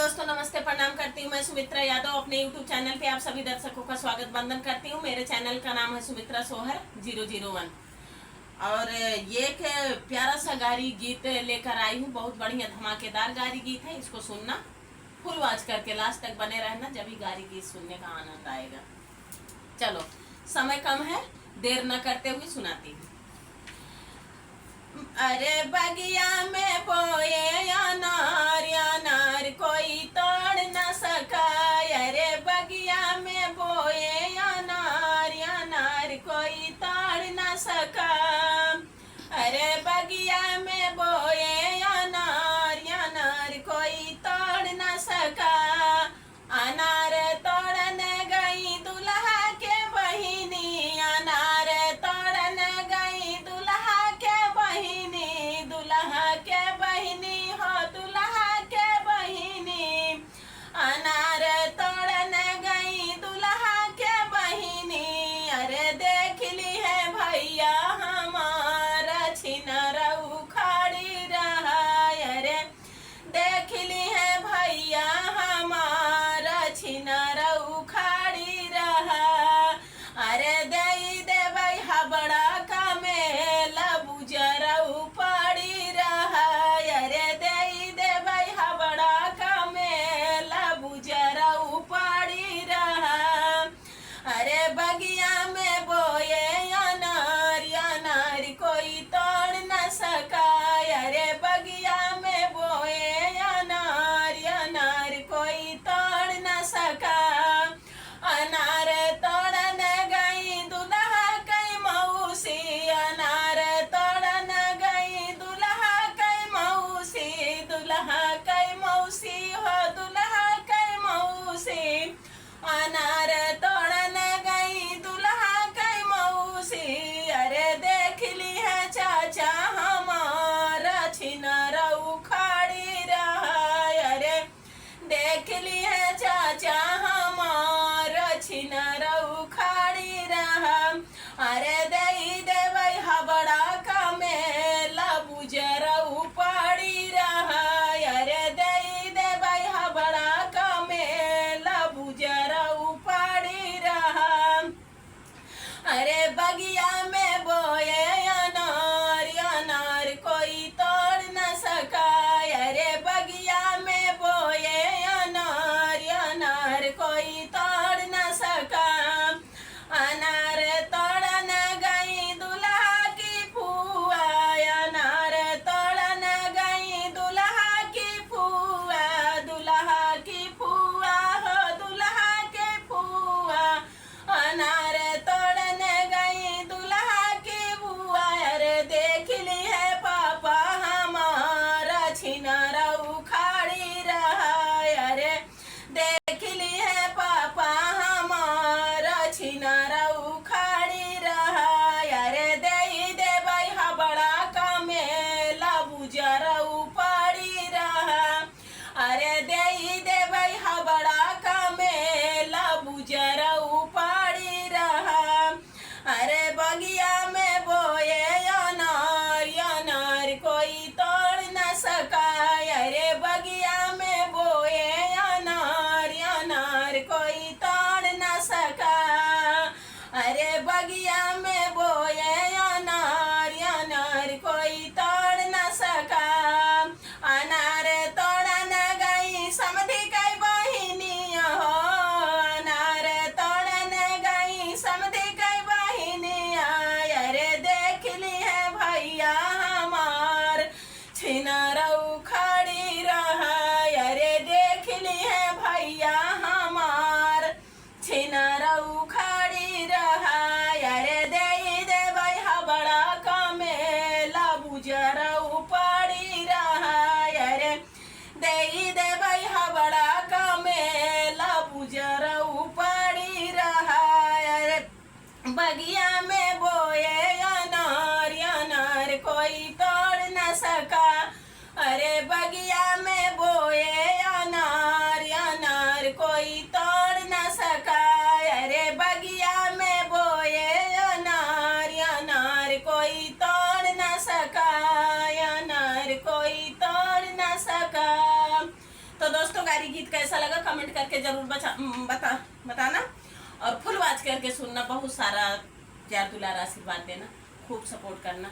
दोस्तों, नमस्ते, प्रणाम करती हूँ। मैं सुमित्रा यादव अपने यूट्यूब चैनल पे आप सभी दर्शकों का स्वागत वंदन करती हूँ। मेरे चैनल का नाम है सुमित्रा सोहर 001 और ये एक प्यारा सा गारी गीत लेकर आई हूँ। बहुत बढ़िया धमाकेदार गारी गीत है। इसको सुनना, फुल वॉच करके लास्ट तक बने रहना, जब भी गारी गीत सुनने का आनंद आएगा। चलो, समय कम है, देर न करते हुए सुनाती हूँ। अरे बगिया में बोए अनार कोई तोड़ न सका। अरे बगिया में बोए अनार कोई तोड़ न सका। अरे बगिया में बोए अनार कोई तोड़ न सका। अनार तोड़ने गई दुल्हा के बहिनी, अनार तोड़ने गई दुल्हा के बहिनी, दुल्हा के बहिनी हो दुल्हा के बहिनी। अनार तोड़ने गई दुल्हा के बहिनी। अरे देख ली है भैया हमारा छिनर उखाड़ी रहा। अरे देख ली है भैया हमारा छिनर उखाड़ी रहा। अरे दई देवई हबड़ा का मेला बुजर उपाड़ी रहा। अरे दई देवई हबड़ा का मेला बुजर उपाड़ी रहा। अरे बगिया में बोए अनार कोई तोड़ न सका। अरे बगिया में बोए अनार कोई तोड़ न सका। अनार तोड़ने गई दुल्हा कई मौसी, अनार तोड़ने गई दुल्हा कई मौसी, दुल्हा कई मौसी हो दुल्हा कई मौसी। अनार तोड़ने गई दुल्हा कई मौसी। अरे देख ली है चाचा हमारा छिनर उखाड़ी रहा। अरे देख ली है चाचा हमारा छिनर उखाड़ी रहा। अरे दई देवई हबड़ा का मेला बुजर उपाड़ी रहा। अरे दई देवई हबड़ा का मेला बुजर उपाड़ी रहा। अरे बगिया में बोए अनार कोई तोड़ न सका। अरे बगिया में बोए गारी गीत कैसा लगा कमेंट करके जरूर बताना, और फुल वॉच करके सुनना, बहुत सारा प्यार दुलार आशीर्वाद देना, खूब सपोर्ट करना।